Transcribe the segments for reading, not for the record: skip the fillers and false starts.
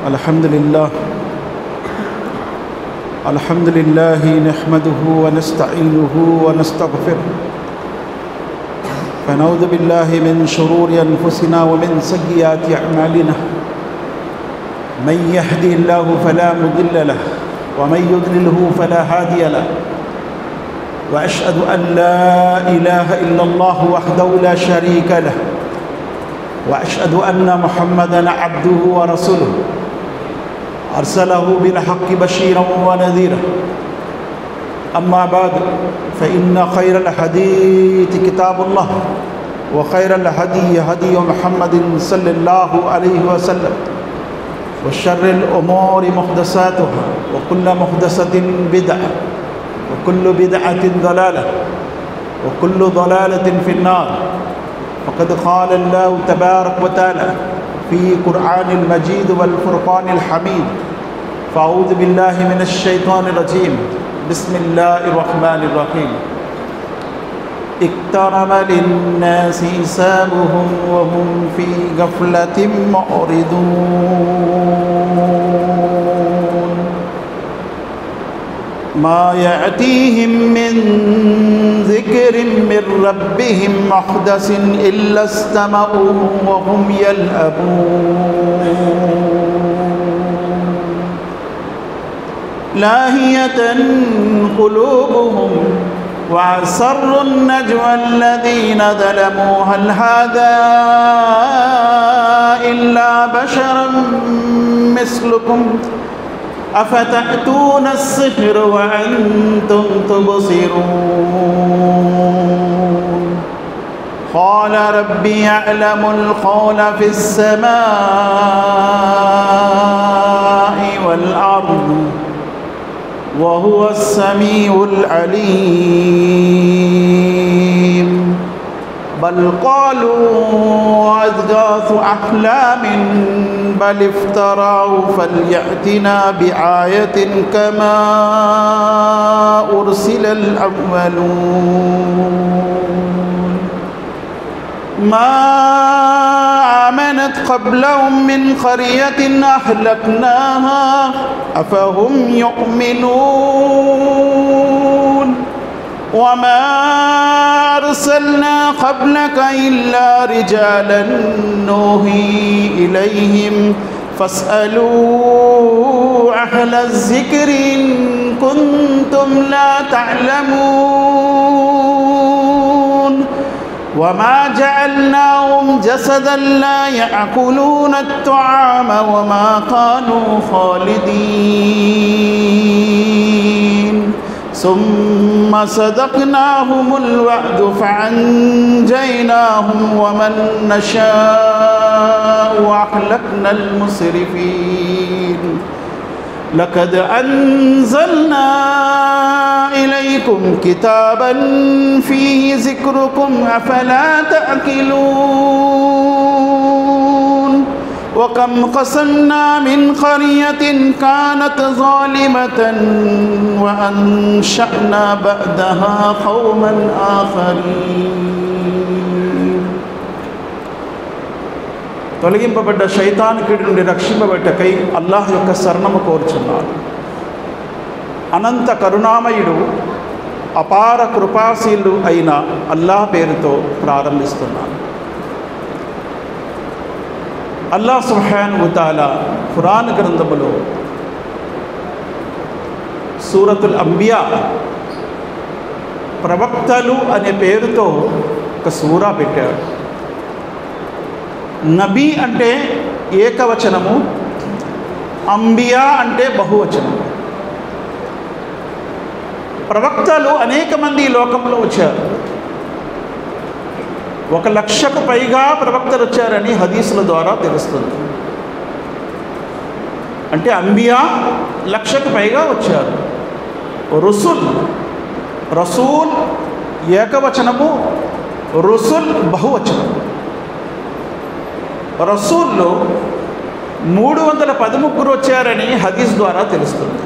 الحمد لله نحمده ونستعينه ونستغفره فنعوذ بالله من شرور أنفسنا ومن سيئات أعمالنا من يهده الله فلا مضل له ومن يضلله فلا هادي له وأشهد أن لا إله إلا الله وحده لا شريك له وأشهد أن محمدًا عبده ورسوله أرسله بالحق بشيرا ونذيرا أما بعد فإن خير الحديث كتاب الله وخير الهدي هدي محمد صلى الله عليه وسلم وشر الأمور محدثاتها وكل محدثة بدعة وكل بدعة ضلالة وكل ضلالة في النار. فقد قال الله تبارك وتعالى في قرآن المجيد والفرقان الحميد فأعوذ بالله من الشيطان الرجيم بسم الله الرحمن الرحيم اقترب للناس حسابهم وهم في غفلة معرضون ما يأتيهم من ذكر من ربهم محدث إلا استمعوه وهم يلعبون لاهية قلوبهم وأسروا النجوى الذين ظلموا هل هذا إلا بشر مثلكم أفتأتون السحر وأنتم تبصرون قال ربي يعلم القول في السماء والأرض وهو السميع العليم بل قالوا أضغاث أحلام بل افتراه فليأتنا بآية كما أرسل الأولون ما آمنت قبلهم من قرية أهلكناها أفهم يؤمنون وما أرسلنا قبلك إلا رجالا نوحي إليهم فاسألوا أهل الذكر إن كنتم لا تعلمون وما جعلناهم جسدا لا يأكلون الطعام وما كانوا خالدين ثم صدقناهم الوعد فأنجيناهم ومن نشاء وأهلكنا المسرفين لقد أنزلنا إليكم كتابا فيه ذكركم أفلا تأكلون وكم قسمنا من قرية كانت ظالمة وأنشأنا بعدها قوما آخرين. తొలగింపబడ్డ శైతాను కీడు నుండి రక్షింపబట్టకై అల్లాహ్ యొక్క శరణము కోరుచున్నాను. అనంత కరుణామయుడు అపార కృపాశీలుడు అయిన అల్లాహ్ పేరుతో ప్రారంభిస్తున్నాను. అల్లాహ్ సుబ్హానహు వ తఆలా ఖురాన్ గ్రంథములో సూరతుల్ అంబియా ప్రవక్తలు అనే పేరుతో ఒక సూరా పెట్టాడు. నబీ అంటే ఏకవచనము, అంబియా అంటే బహువచనము. ప్రవక్తలు అనేక మంది ఈ లోకంలో వచ్చారు. 1,00,000కు పైగా ప్రవక్తలు వచ్చారని హదీసుల ద్వారా తెలుస్తుంది. అంటే అంబియా 1,00,000కు పైగా వచ్చారు. రసూల్ ఏకవచనము, రుసుల్ బహువచనము. రసూల్లో 313 వచ్చారని హదీస్ ద్వారా తెలుస్తుంది.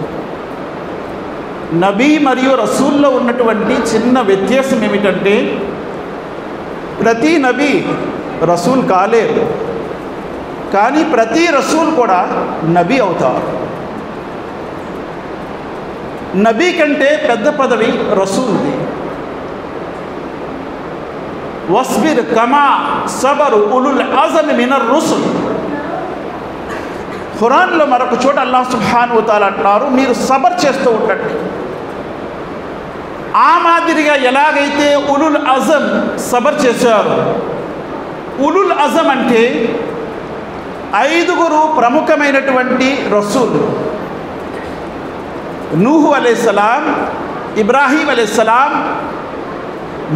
నబీ మరియు రసూల్లో ఉన్నటువంటి చిన్న వ్యత్యాసం ఏమిటంటే ప్రతి నబీ రసూల్ కాలేరు. కానీ ప్రతి రసూల్ కూడా నబీ అవుతారు. నబీ కంటే పెద్ద పదవి రసూల్ది. వస్బిర్ కమా సబరు ఉలుల్ అజమి మినర్ రుసుల్. ఖురాన్లో మరొక చోట అల్లాహ్ సుబ్హానహు వ తఆలా అంటున్నారు, మీరు సబర్ చేస్తూ ఉండండి. ఆ మాదిరిగా ఎలాగైతే ఉలుల్ అజమ్ సబర్ చేశారు. ఉలుల్ అజమ్ అంటే 5 ప్రముఖమైనటువంటి రసూలు. నూహు అలైహిస్సలాం, ఇబ్రాహీం అలైహిస్సలాం,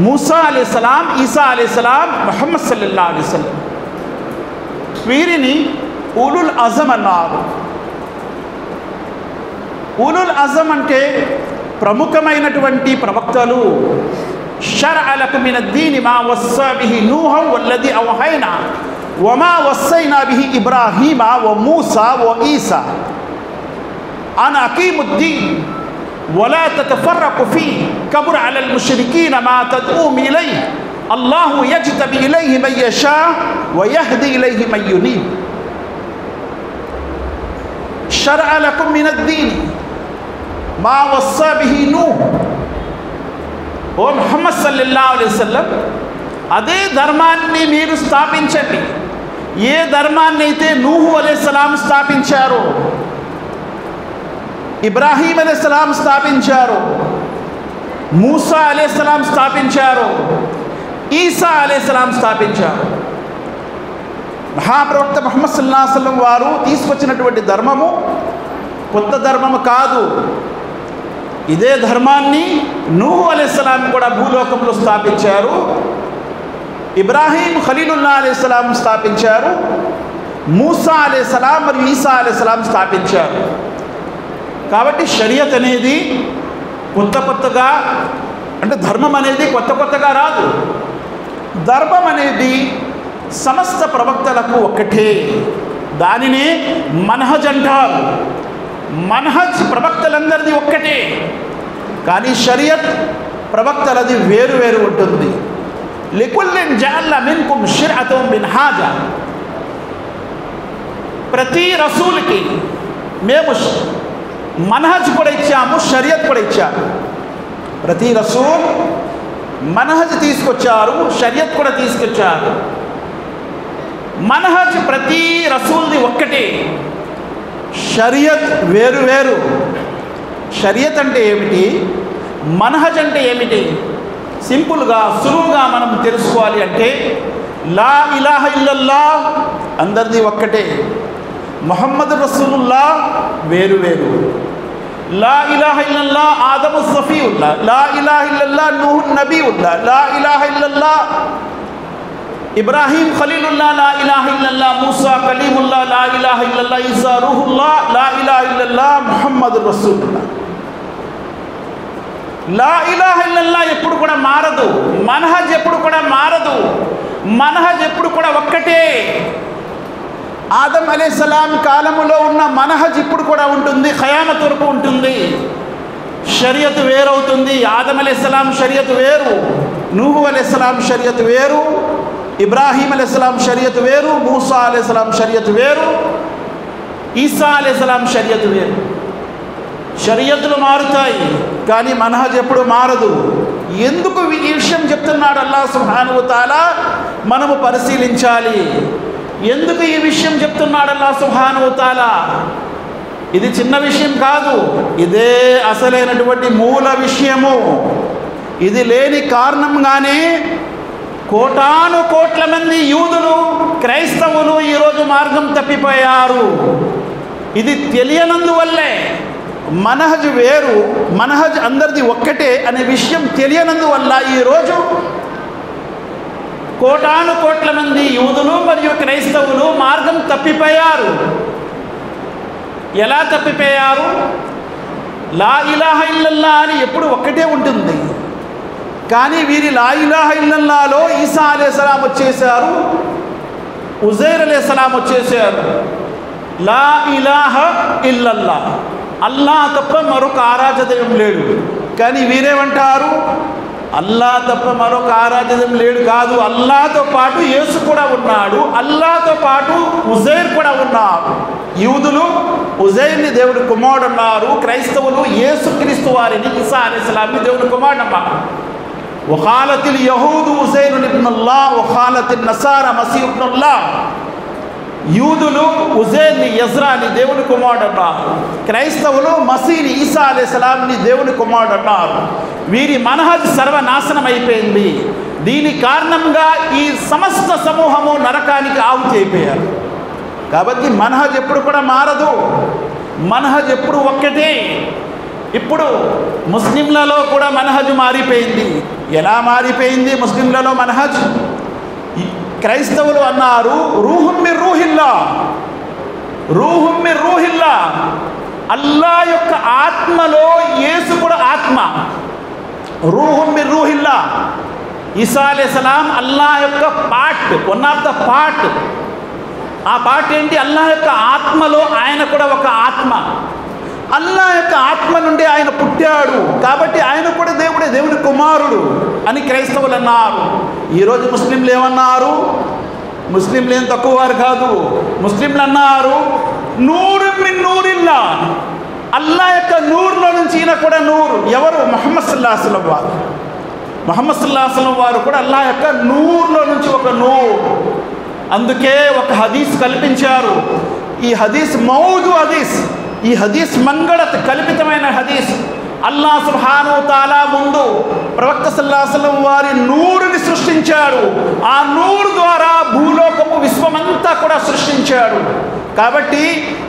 మూసా అలైహిస్సలాం, ఈసా అలైహిస్సలాం, ముహమ్మద్ సల్లల్లాహు అలైహి వసల్లం. వీరిని ఉలుల్ అజమ్ అన్నారు. ఉలుల్ అజమ్ అంటే ప్రముఖమైనటువంటి ప్రవక్తలు. షర్అ లకుమ్ మిన అద్దీని మా వస్సా బిహి నూహం వల్లదీ ఔహైనా వమా వస్సైనా బిహి ఇబ్రాహీమ వ మూసా వ ఈసా అన్ అకీముద్దీన్ వలా తతఫర్రకు ఫీహి కబుర అలల్ ముష్రికీన మా తద్ఊమ్ ఇలైహి అల్లాహు యజ్తబి ఇలైహి మన్ యషా వ యహ్దీ ఇలైహి మన్ యునీబ్. షర్అ లకుమ్ మిన అద్దీని మా వస్సా బిహి నూహ్. ఓ ముహమ్మద్ సల్లల్లాహు అలైహి వసల్లం, అదే ధర్మాన్ని మీరు స్థాపించండి. ఏ ధర్మాన్ని అయితే నూహు అలైహిస్సలాం స్థాపించారో, ఇబ్రాహీం అలైహిస్సలాం స్థాపించారో, మూసా అలైహిస్సలాం స్థాపించారో, ఈసా అలైహిస్సలాం స్థాపించారు. మహాప్రవక్త ముహమ్మద్ సల్లల్లాహు అలైహి వసల్లం వారు తీసుకొచ్చినటువంటి ధర్మము కొత్త ధర్మము కాదు. ఇదే ధర్మాన్ని నూహు అలైహిస్సలాం కూడా భూలోకంలో స్థాపించారు. ఇబ్రాహీం ఖలీలుల్లాహ్ అలైహిస్సలాం స్థాపించారు. మూసా అలైహిస్సలాం మరియు ఈసా అలైహిస్సలాం స్థాపించారు. కాబట్టి షరియత్ అనేది కొత్తగా అంటే ధర్మం అనేది కొత్తగా రాదు. ధర్మం అనేది సమస్త ప్రవక్తలకు ఒక్కటే. దానినే మన్హజ్ అంటారు. మన్హజ్ ప్రవక్తలందరిది ఒక్కటే, కానీ షరియత్ ప్రవక్తలది వేరు ఉంటుంది. లికుల్లిన్ జఅల్నా మిన్కుమ్ షిర్అతన్ మిన్హాజా. ప్రతి రసూల్కి మేము మన్హజ్ కూడా ఇచ్చాము, షరియత్ కూడా ఇచ్చాము. ప్రతి రసూల్ మన్హజ్ తీసుకొచ్చారు, షరియత్ కూడా తీసుకొచ్చారు. మన్హజ్ ప్రతి రసూల్ది ఒక్కటే, షరియత్ వేరు. షరియత్ అంటే ఏమిటి, మన్హజ్ అంటే ఏమిటి? సింపుల్గా సులువుగా మనం తెలుసుకోవాలి అంటే, లా ఇలాహ ఇల్లల్లాహ్ అందరిది ఒక్కటే, ముహమ్మద్ రసూలుల్లాహ్ వేరు. లా ఇలాహ ఇల్లల్లాహ్ ఆదము సఫీయుల్లాహ్, లా ఇలాహ ఇల్లల్లాహ్ నూహ్ నబీయుల్లాహ్, లా ఇలాహ ఇల్లల్లాహ్ ఇబ్రాహీం ఖలీలుల్లాహ్, లా ఇలాహ ఇల్లల్లాహ్ మూసా కలీముల్లాహ్, లా ఇలాహ ఇల్లల్లాహ్ ఈసా రూహుల్లాహ్, లా ఇలాహ ఇల్లల్లాహ్ ముహమ్మద్ రసూలుల్లాహ్. లా ఇలాహ ఇల్లల్లాహ్ ఎప్పుడు కూడా మారదు. మన్హజ్ ఎప్పుడు కూడా మారదు. మన్హజ్ ఎప్పుడు కూడా ఒక్కటే. ఆదం అలైహిస్సలాం కాలములో ఉన్న మన్హజ్ ఇప్పుడు కూడా ఉంటుంది, ఖయామత్ వరకు ఉంటుంది. షరియత్ వేరవుతుంది. ఆదం అలైహిస్సలాం షరియత్ వేరు, నూహు అలైహిస్సలాం షరియత్ వేరు, ఇబ్రాహీం అలైహిస్సలాం షరియత్ వేరు, మూసా అలైహిస్సలాం షరియత్ వేరు, ఈసా అలైహిస్సలాం షరియత్ వేరు. షరియత్తులు మారుతాయి, కానీ మన్హజ్ ఎప్పుడు మారదు. ఎందుకు ఈ విషయం చెప్తున్నాడు అల్లాహ్ సుబ్హానహు వ తఆలా? మనము పరిశీలించాలి. ఎందుకు ఈ విషయం చెప్తున్నాడు అల్లాహ్ సుబ్హానహు వ తఆలా? ఇది చిన్న విషయం కాదు, ఇదే అసలైనటువంటి మూల విషయము. ఇది లేని కారణంగానే కోటాను కోట్ల మంది యూదులు, క్రైస్తవులు ఈరోజు మార్గం తప్పిపోయారు. ఇది తెలియనందువల్లే. మన్హజ్ వేరు, మన్హజ్ అందరిది ఒక్కటే అనే విషయం తెలియనందువల్ల ఈరోజు కోటాను కోట్ల మంది యూదులు మరియు క్రైస్తవులు మార్గం తప్పిపోయారు. ఎలా తప్పిపోయారు? లా ఇలాహ ఇల్లల్లాహ్ అని ఎప్పుడు ఒక్కటే ఉంటుంది, కానీ వీరి లా ఇలాహ ఇల్లల్లాహ్లో ఈసా అలైహిస్సలాం వచ్చేసారు, ఉజైర్ అలైహిస్సలాం వచ్చేసారు. లా ఇలాహ ఇల్లల్లాహ్, అల్లాహ్ తప్ప మరొక ఆరాధ్య దైవం లేడు. కానీ వీరేమంటారు? అల్లా తప్ప మరొక ఆరాధ్యం లేడు కాదు. అల్లాతో పాటు యేసు కూడా ఉన్నాడు, అల్లాతో పాటు ఉజైర్ కూడా ఉన్నాడు. యూదులు ఉజైర్ని దేవుడి కుమారుడు అన్నారు, క్రైస్తవులు యేసుక్రీస్తు వారిని ఈసా అలైహిస్సలాంని దేవుడి కుమారుడు అన్నారు. వఖాలతిల్ యహూదు ఉజైర్ ఇబ్నుల్లాహ్ వఖాలతిన్ నసారా మసీహ్ ఇబ్నుల్లాహ్. యూదులు ఉజైర్ని యజ్రాని దేవుని కుమారుడు అన్నారు, క్రైస్తవులు మసీని ఈసా అలైహిస్సలాంని దేవుని కుమారుడు అన్నారు. వీరి మనహజ్ సర్వనాశనం అయిపోయింది. దీని కారణంగా ఈ సమస్త సమూహము నరకానికి ఆహుతి అయిపోయారు. కాబట్టి మనహజ్ ఎప్పుడు కూడా మారదు, మనహజ్ ఎప్పుడు ఒక్కటే. ఇప్పుడు ముస్లింలలో కూడా మనహజ్ మారిపోయింది. ఎలా మారిపోయింది ముస్లింలలో మనహజ్? క్రైస్తవులు అన్నారు రూహుం మిన్ రూహిల్లా, రూహుం మిన్ రూహిల్లా, అల్లా యొక్క ఆత్మలో యేసు కూడా ఆత్మ. రూహుం మిన్ రూహిల్లా, ఈసా అలైహిస్సలాం అల్లా యొక్క part, one of the part. ఆ పార్ట్ ఏంటి? అల్లా యొక్క ఆత్మలో ఆయన కూడా ఒక ఆత్మ. అల్లా యొక్క ఆత్మ నుండి ఆయన పుట్టాడు కాబట్టి ఆయన కూడా దేవుడే, దేవుని కుమారుడు అని క్రైస్తవులు అన్నారు. ఈరోజు ముస్లింలు ఏమన్నారు? ముస్లింలు ఏం తక్కువ వారు కాదు. ముస్లింలు అన్నారు నూరు మిన్ నూరిల్లా, అల్లా యొక్క నూరులో నుంచి ఈయన కూడా నూరు. ఎవరు? ముహమ్మద్ సల్లల్లాహు అలైహి వసల్లం వారు. ముహమ్మద్ సల్లల్లాహు అలైహి వసల్లం వారు కూడా అల్లా యొక్క నూరులో నుంచి ఒక నూరు. అందుకే ఒక హదీస్ కల్పించారు. ఈ హదీస్ మౌజు హదీస్, ఈ హదీస్ మంగళత్ కల్పితమైన హదీస్. అల్లా సుబ్హానహు వ తఆలా ముందు ప్రవక్త సల్లల్లాహు అలైహి వసల్లం వారి నూరుని సృష్టించాడు. ఆ నూరు ద్వారా భూలోకము విశ్వమంతా కూడా సృష్టించాడు. కాబట్టి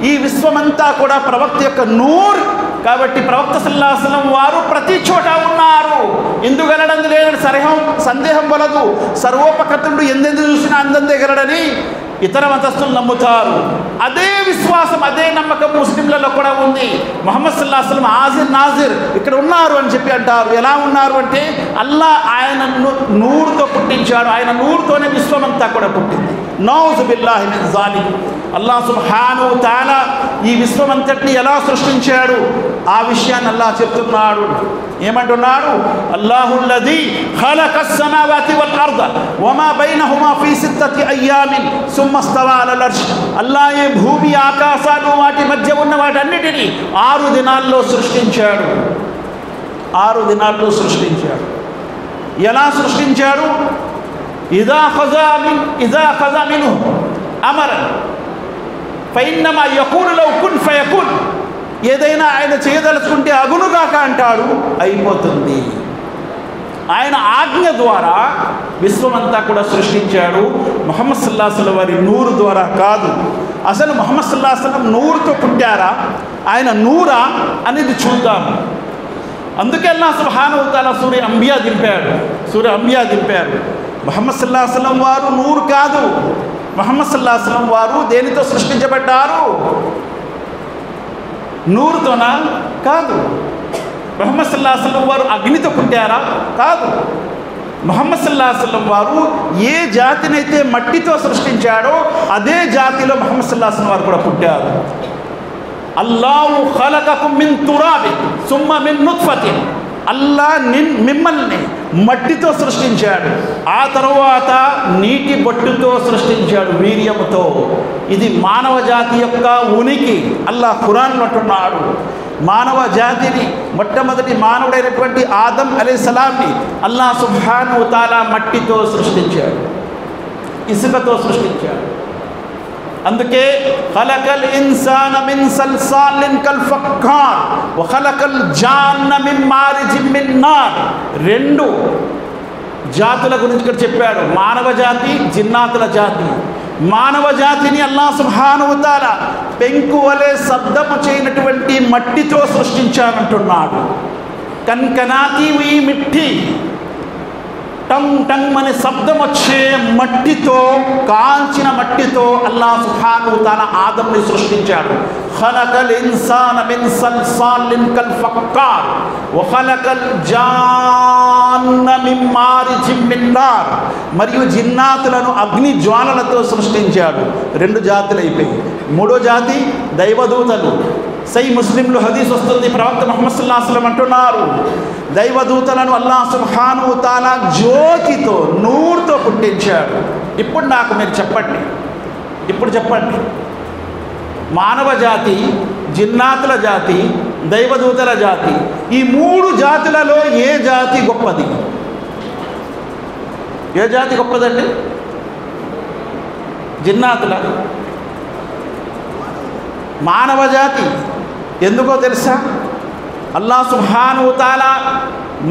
ఈ విశ్వమంతా కూడా ప్రవక్త యొక్క నూర్. కాబట్టి ప్రవక్త సల్లల్లాహు అలైహి వసల్లం వారు ప్రతి చోట ఉన్నారు. ఎందుగలడందు లేదని సందేహం వలదు. సర్వోపకతుడు ఎందెందు చూసినా అందందే గలడని ఇతర మతస్థులు నమ్ముతారు. అదే విశ్వాసం, అదే నమ్మకం ముస్లింలలో కూడా ఉంది. ముహమ్మద్ సల్లల్లాహు అలైహి వసల్లం ఆజిర్ నాజిర్ ఇక్కడ ఉన్నారు అని చెప్పి అంటారు. ఎలా ఉన్నారు అంటే అల్లా ఆయన నూరుతో పుట్టించాడు, ఆయన నూరుతోనే విశ్వమంతా కూడా పుట్టింది. నౌజు బిల్లాహి మిన్ జాలిమ్. అల్లా సుబ్హానహు వ తఆలా ఈ విశ్వమంతటిని ఎలా సృష్టించాడు ఆ విషయాన్ని అల్లా చెప్తున్నాడు. ఏమంటున్నాడు? అల్లాహుల్లదీ ఖలకస్ సమావాతి వల్ అర్ద వమా బైనహుమా ఫీ సిత్తతి అయ్యామిన్ సుమ్మ ఇస్తవా అలల్ అర్ష్. అల్లాహే భూమి ఆకాశాలు వాటి మధ్య ఉన్న వాటన్నిటిని 6 దినాల్లో సృష్టించాడు. 6 దినాల్లో సృష్టించాడు. ఎలా సృష్టించాడు? ఇదా ఖజా మిన్హు అమరన్ ఫైన్నమా యకూను లౌ కున్ ఫయకున్. ఏదైనా ఆయన చేయదలుచుకుంటే అగునుగాక అంటాడు, అయిపోతుంది. ఆయన ఆజ్ఞ ద్వారా విశ్వమంతా కూడా సృష్టించాడు. ముహమ్మద్ సల్లల్లాహు అలైహి వసల్లం వారి నూరు ద్వారా కాదు. అసలు ముహమ్మద్ సల్లల్లాహు అలైహి వసల్లం నూరుతో పుట్టారా, ఆయన నూరా అనేది చూద్దాం. అందుకే అల్లాహ్ సుబ్హానహు వ తఆలా సూర అంబియా దింపారు. ముహమ్మద్ సల్లల్లాహు అలైహి వసల్లం వారు నూరు కాదు. ముహమ్మద్ సల్లల్లాహు అలైహి వసల్లం వారు దేనితో సృష్టించబడ్డారు? నూరుతోనా? కాదు. ముహమ్మద్ సల్లల్లాహు అలైహి వసల్లం వారు అగ్నితో పుట్టారా? కాదు. ముహమ్మద్ సల్లల్లాహు అలైహి వసల్లం వారు ఏ జాతినైతే మట్టితో సృష్టించాడో అదే జాతిలో ముహమ్మద్ సల్లల్లాహు అలైహి వసల్లం వారు కూడా పుట్టారు. అల్లాహు ఖలకకుమ్ మిన్ తురాబిన్ సుమ్మ మిన్ నుత్ఫతిన్. అల్లా మిమ్మల్ని మట్టితో సృష్టించాడు, ఆ తరువాత నీటి బొట్టుతో సృష్టించాడు, వీర్యముతో. ఇది మానవ జాతి యొక్క ఉనికి. అల్లాహ్ ఖురాన్లో అంటున్నాడు, మానవ జాతిని మొట్టమొదటి మానవుడైనటువంటి ఆదం అలైహిస్సలాంని అల్లాహ్ సుబ్హానహు వ తఆలా మట్టితో సృష్టించాడు, ఇసుకతో సృష్టించాడు. అందుకే ఖలకల్ ఇన్సాన మిన్ సల్సాలిన్ కల్ ఫక్కార్ వ ఖలకల్ జాన్న మిన్ మారిజిన్ మిన్ నార్. 2 జాతుల గురించి ఇక్కడ చెప్పాడు, మానవ జాతి, జిన్నాతుల జాతి. మానవ జాతిని అల్లాహ్ సుబ్హానహు వ తఆలా పెంకు వలె శబ్దము చేయనటువంటి మట్టితో సృష్టించానంటున్నాడు. కన్కనాతి ఈ మిట్టి, టంగ్ టంగ్ అనే శబ్దం వచ్చే మట్టితో, కాల్చిన మట్టితో అల్లాహ్ సుబ్హానహు వ తఆలా ఆదంని సృష్టించాడు. ఖలకల్ ఇన్సాన మిన్ సల్సాలిన్ కల్ ఫక్కార్ వ ఖలకల్ జాన్న మిన్ మారిజిన్ మిన్ నార్. మరియు జిన్నాతులను అగ్ని జ్వాలలతో సృష్టించాడు. 2 జాతులు అయిపోయి. 3వ జాతి దైవదూతలు. సై ముస్లింలు హదీస్ వస్తుంది, ప్రవక్త ముహమ్మద్ సల్లల్లాహు అలైహి వసల్లం అంటున్నారు, దైవదూతలను అల్లాహ్ సుబ్హానహు వ తఆలా జ్యోతితో, నూరుతో పుట్టించాడు. ఇప్పుడు నాకు మీరు చెప్పండి, ఇప్పుడు చెప్పండి, మానవ జాతి, జిన్నాతుల జాతి, దైవదూతల జాతి, ఈ మూడు జాతులలో ఏ జాతి గొప్పది? ఏ జాతి గొప్పదండి? జిన్నాతుల, మానవ జాతి. ఎందుకో తెలుసా? అల్లాహ్ సుబ్హానహు వ తఆలా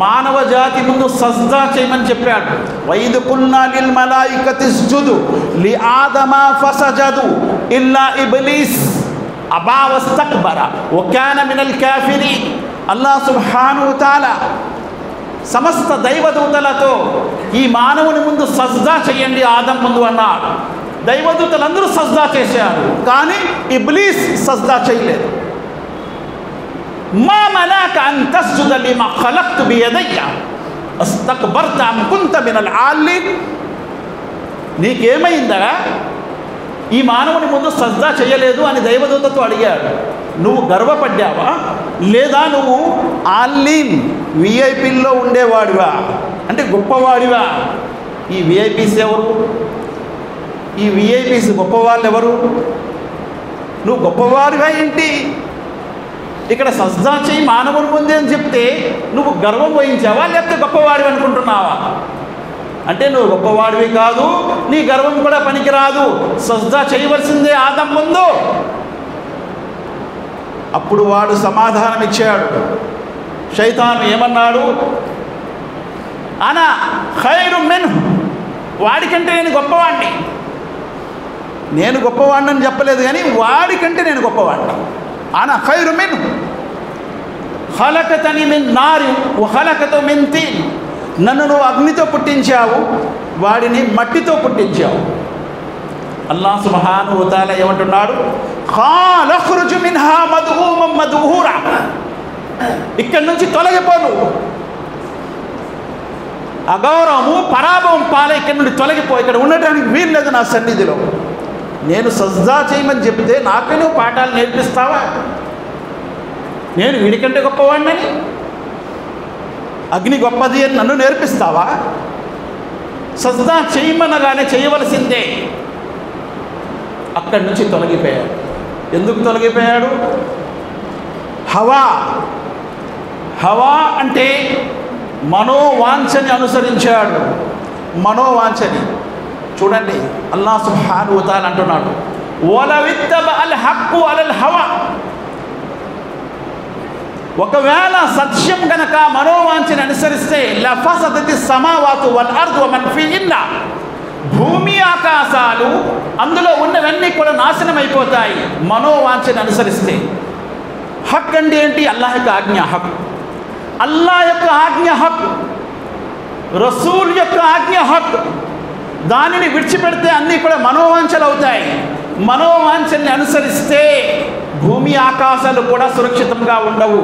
మానవ జాతి ముందు సజ్దా చేయమని చెప్పాడు. వైద్ కుల్నా లిల్ మలాయికతి ఇస్జుదు లి ఆదమ ఫసజదు ఇల్లా ఇబ్లీస్ అబా వస్తక్బర వ కాన మినల్ కాఫిరీన్. అల్లాహ్ సుబ్హానహు వ తఆలా సమస్త దైవదూతలతో ఈ మానవుని ముందు సజ్దా చేయండి ఆదం ముందు అన్నాడు. దైవదూతలందరూ సజ్దా చేశారు, కానీ ఇబ్లీస్ సజ్దా చేయలేదు. మా మనాక అన్ తస్జుద లిమా ఖలక్తు బియదయ్య అస్తక్బర్త అమ్ కుంత మినల్ ఆలిన్. నీకేమైందా ఈ మానవుని ముందు సజ్దా చేయలేదు అని దైవదూతతో అడిగాడు. నువ్వు గర్వపడ్డావా, లేదా నువ్వు ఆలిన్ విఐపీల్లో ఉండేవాడివా, అంటే గొప్పవాడివా? ఈ విఐపీస్ ఎవరు? ఈ విఐపీస్ గొప్పవాళ్ళు ఎవరు? నువ్వు గొప్పవాడివా ఏంటి? ఇక్కడ సజ్దా చేయి మానవుని ముందే అని చెప్తే నువ్వు గర్వం వహించావా, లేకపోతే గొప్పవాడివి అనుకుంటున్నావా? అంటే నువ్వు గొప్పవాడివి కాదు, నీ గర్వం కూడా పనికిరాదు, సజ్దా చేయవలసిందే ఆదం ముందు. అప్పుడు వాడు సమాధానం ఇచ్చాడు. శైతాను ఏమన్నాడు? అనా ఖైరు మిన్హు, వాడికంటే నేను గొప్పవాడిని. నేను గొప్పవాడిని అని చెప్పలేదు, కానీ వాడికంటే నేను గొప్పవాడిని. అనా ఖైరు మిన్హు ఖలకతని మిన్ నారి వ ఖలకతు మిన్ తీన్. నన్ను నువ్వు అగ్నితో పుట్టించావు, వాడిని మట్టితో పుట్టించావు. అల్లాహ్ సుబ్హానహు వ తఆలా ఏమంటున్నాడు? ఖాల అఖ్రుజు మిన్హా మద్హూమం మద్హూరా. ఇక్కడి నుంచి తొలగిపోను, అగౌరవము పరాభవం పాలే, ఇక్కడి నుండి తొలగిపో, ఇక్కడ ఉండటానికి వీలు లేదు నా సన్నిధిలో. నేను సజ్దా చేయమని చెప్తే నాకే నువ్వు పాఠాలు నేర్పిస్తావా? నేను వీడికంటే గొప్పవాడినని, అగ్ని గొప్పది అని నన్ను నేర్పిస్తావా? సజ్దా చేయమనగానే చేయవలసిందే. అక్కడి నుంచి తొలగిపోయాడు. ఎందుకు తొలగిపోయాడు? హవా. హవా అంటే మనోవాంఛని అనుసరించాడు. మనోవాంఛని చూడండి, అల్లాహ్ సుబ్హానహు వ తఆలా అంటున్నాడు, వలవిత్తబ అల్ హక్కు అలల్ హవా. ఒకవేళ సత్యం గనక మనోవాంఛని అనుసరిస్తే లఫసదతి సమావాతు వల్ అర్దు వ మన్ ఫీహిన్న, భూమి ఆకాశాలు అందులో ఉన్నవన్నీ కూడా నాశనం అయిపోతాయి మనోవాంఛని అనుసరిస్తే. హక్ అంటే ఏంటి? అల్లాహ్ యొక్క ఆజ్ఞ హక్. అల్లాహ్ యొక్క ఆజ్ఞ హక్, రసూల్ యొక్క ఆజ్ఞ హక్. దానిని విడిచిపెడితే అన్నీ కూడా మనోవాంఛలు అవుతాయి. మనోవాంఛల్ని అనుసరిస్తే భూమి ఆకాశాలు కూడా సురక్షితంగా ఉండవు.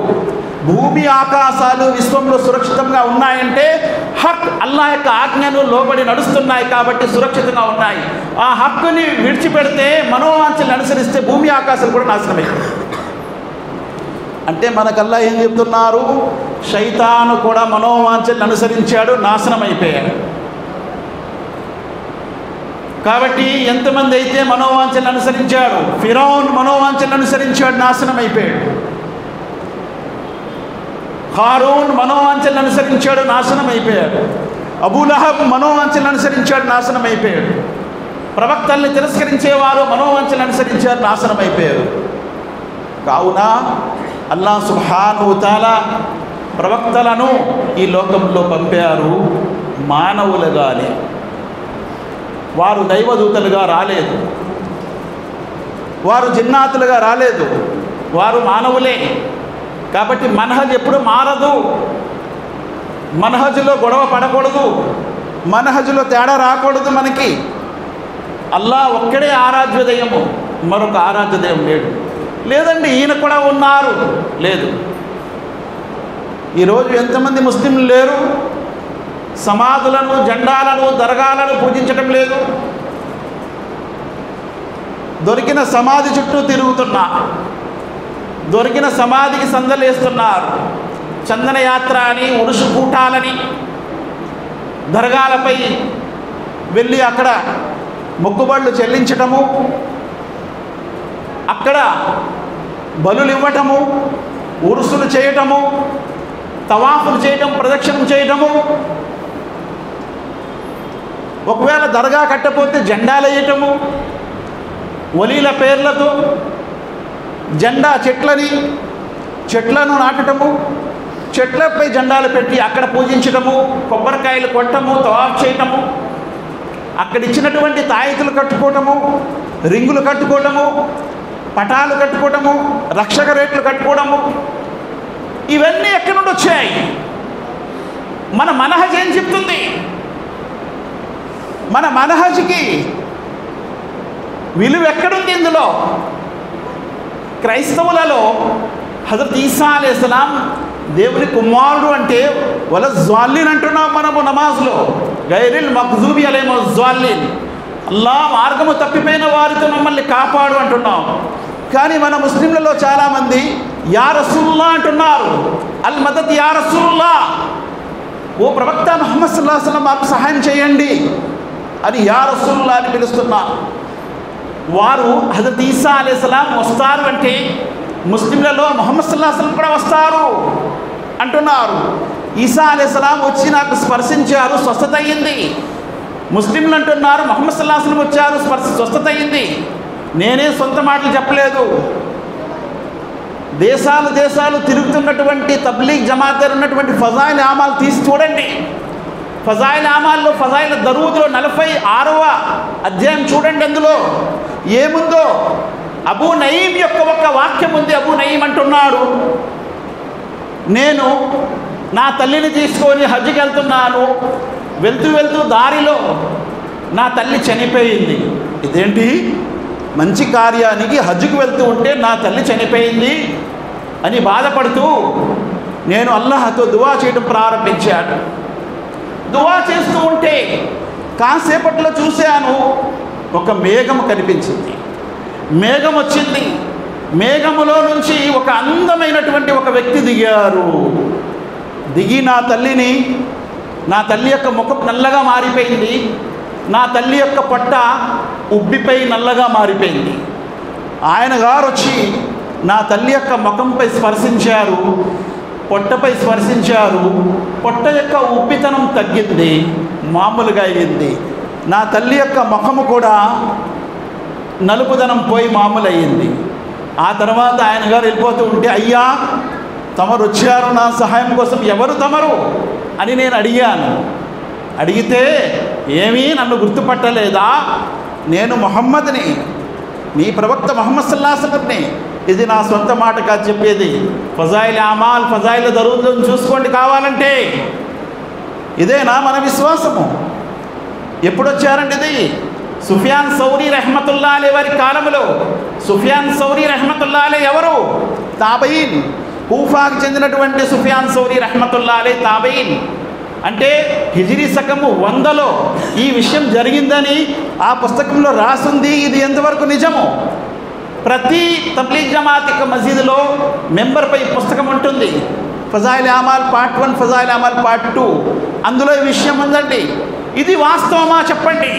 భూమి ఆకాశాలు విశ్వంలో సురక్షితంగా ఉన్నాయంటే హక్, అల్లాహ్ యొక్క ఆజ్ఞను లోబడి నడుస్తున్నాయి కాబట్టి సురక్షితంగా ఉన్నాయి. ఆ హక్కుని విడిచిపెడితే, మనోవాంఛల్ని అనుసరిస్తే భూమి ఆకాశాలు కూడా నాశనమవుతాయి. అంటే మనకల్లా ఏం చెప్తున్నారు? శైతాను కూడా మనోవాంఛల్ని అనుసరించాడు, నాశనం అయిపోయాడు. కాబట్టి ఎంతమంది అయితే మనోవాంఛల్ని అనుసరించాడు, ఫిరౌన్ మనోవాంఛల్ని అనుసరించాడు, నాశనం అయిపోయాడు. హారూన్ మనోవాంఛల్ని అనుసరించాడు, నాశనం అయిపోయాడు. అబూ లహబ్ మనోవాంఛల్ని అనుసరించాడు, నాశనం అయిపోయాడు. ప్రవక్తల్ని తిరస్కరించేవారు మనోవాంఛల్ని అనుసరించారు, నాశనం అయిపోయారు. కావున అల్లాహ్ సుబ్హానహు వ తఆలా ప్రవక్తలను ఈ లోకంలో పంపారు మానవులుగానే. వారు దైవదూతలుగా రాలేదు, వారు జిన్నాతులుగా రాలేదు, వారు మానవులే. కాబట్టి మనహజ్ ఎప్పుడు మారదు. మనహజ్లో గొడవ పడకూడదు, మనహజ్లో తేడా రాకూడదు. మనకి అల్లాహ్ ఒక్కడే ఆరాధ్య దైవము, మరొక ఆరాధ్య దైవం లేడు. లేదండి ఈయన కూడా ఉన్నారు, లేదు. ఈరోజు ఎంతమంది ముస్లింలు లేరు? సమాధులను, జెండాలను, దర్గాలను పూజించడం లేదు. దొరికిన సమాధి చుట్టూ తిరుగుతున్నా, దొరికిన సమాధికి సందలేస్తున్నారు. చందన యాత్ర అని, ఉరుసు కూటాలని, దర్గాలపై వెళ్ళి అక్కడ మొక్కుబళ్ళు చెల్లించటము, అక్కడ బలులు ఇవ్వటము, ఉరుసులు చేయటము, తవాఫులు చేయటం, ప్రదక్షిణం చేయటము. ఒకవేళ దర్గా కట్టపోతే జెండాలు వేయటము, వలీల పేర్లతో జెండా చెట్లను నాటటము, చెట్లపై జెండాలు పెట్టి అక్కడ పూజించటము, కొబ్బరికాయలు కొట్టము, తవాఫ్ చేయటము, అక్కడ ఇచ్చినటువంటి తాయితులు కట్టుకోవటము, రింగులు కట్టుకోవటము, పటాలు కట్టుకోవటము, రక్షక రేట్లు కట్టుకోవడము. ఇవన్నీ ఎక్కడి నుండి వచ్చాయి? మన మనహజ్ ఏం చెప్తుంది? మన మనహజ్కి విలువ ఎక్కడుంది? ఇందులో క్రైస్తవులలో హజరత్ ఈసా అలైహిస్సలాం దేవుని కుమారుడు అంటే వల జ్వాలిన్ అంటున్నాం మనము నమాజ్లో, గైరిల్ మగ్జూబి అలైహిమ్ జ్వాలిన్, అల్లా మార్గము తప్పిపోయిన వారితో మమ్మల్ని కాపాడు అంటున్నాం. కానీ మన ముస్లింలలో చాలామంది యా రసూలుల్లాహ్ అంటున్నారు. అల్ మదద్ యా రసూలుల్లాహ్, ఓ ప్రవక్త ముహమ్మద్ సల్లల్లాహు అలైహి వసల్లం మాకు సహాయం చేయండి అని యా రసూలుల్లాహ్ అని పిలుస్తున్నారు. వారు హజరత్ ఈసా అలైహిస్సలాం వస్తారు అంటే ముస్లింలలో ముహమ్మద్ సల్లల్లాహు అలైహి వసల్లం కూడా వస్తారు అంటున్నారు. ఈసా అలైహిస్సలాం వచ్చి నాకు స్పర్శించారు, స్వస్థత అయ్యింది. ముస్లింలు అంటున్నారు ముహమ్మద్ సల్లల్లాహు అలైహి వసల్లం వచ్చారు, స్వస్థత అయ్యింది. నేనే సొంత మాటలు చెప్పలేదు. దేశాలు తిరుగుతున్నటువంటి తబ్లీగ్ జమాత్ దగ్గర ఉన్నటువంటి ఫజాయిల్ ఆమాల్ తీసి చూడండి. ఫజాయిల్ ఆమాల్లో ఫజాయిల్ దరూద్లో 46వ అధ్యాయం చూడండి. అందులో ఏముందో అబూ నయీం యొక్క ఒక వాక్యం ఉంది. అబూ నయీం అంటున్నాడు, నేను నా తల్లిని తీసుకొని హజ్కి వెళ్తున్నాను, వెళ్తూ దారిలో నా తల్లి చనిపోయింది. ఇదేంటి, మంచి కార్యానికి హజ్కి వెళ్తూ ఉంటే నా తల్లి చనిపోయింది అని బాధపడుతూ నేను అల్లాహ్తో దువా చేయడం ప్రారంభించాను. దువా చేస్తూ ఉంటే కాసేపట్లో చూశాను, ఒక మేఘం కనిపించింది. మేఘం వచ్చింది. మేఘములో నుంచి ఒక అందమైనటువంటి ఒక వ్యక్తి దిగారు. దిగి నా తల్లి యొక్క ముఖం నల్లగా మారిపోయింది. నా తల్లి యొక్క పొట్ట ఉబ్బిపై నల్లగా మారిపోయింది. ఆయన గారు వచ్చి నా తల్లి యొక్క ముఖంపై స్పర్శించారు, పొట్టపై స్పర్శించారు. పొట్ట యొక్క ఉబ్బితనం తగ్గింది, మామూలుగా అయింది. నా తల్లి యొక్క ముఖము కూడా నలుపుదనం పోయి మామూలు అయ్యింది. ఆ తర్వాత ఆయన గారు వెళ్ళిపోతూ ఉంటే, అయ్యా తమరు వచ్చారు నా సహాయం కోసం, ఎవరు తమరు అని నేను అడిగాను. అడిగితే, ఏమీ నన్ను గుర్తుపట్టలేదా? నేను మొహమ్మద్ని, మీ ప్రవక్త ముహమ్మద్ సల్లల్లాహు అలైహి వసల్లంని. ఇది నా సొంత మాట కాదు చెప్పేది. ఫజాయిల్ ఆమాల్, ఫజాయిల్ దరూద్లను చూసుకోండి కావాలంటే. ఇదేనా మన విశ్వాసము? ఎప్పుడు వచ్చారండి ఇది? సుఫియాన్ సౌరీ రహ్మతుల్లాహి అలైహి వారి కాలంలో. సుఫియాన్ సౌరీ రహ్మతుల్లాహి అలైహి ఎవరు? తాబయీన్. కూఫాకు చెందినటువంటి సుఫియాన్ సౌరీ రహ్మతుల్లాహి అలైహి తాబయీన్. అంటే హిజ్రీ శకము 100లో ఈ విషయం జరిగిందని ఆ పుస్తకంలో రాసుంది. ఇది ఎంతవరకు నిజము? ప్రతి తబ్లీగ్ జమాత్ యొక్క మసీదులో మెంబర్పై పుస్తకం ఉంటుంది. ఫజాయిల్ ఆమాల్ పార్ట్ 1, ఫజాయిల్ ఆమాల్ పార్ట్ 2. అందులో ఈ విషయం ఉందండి. ఇది వాస్తవమా చెప్పండి?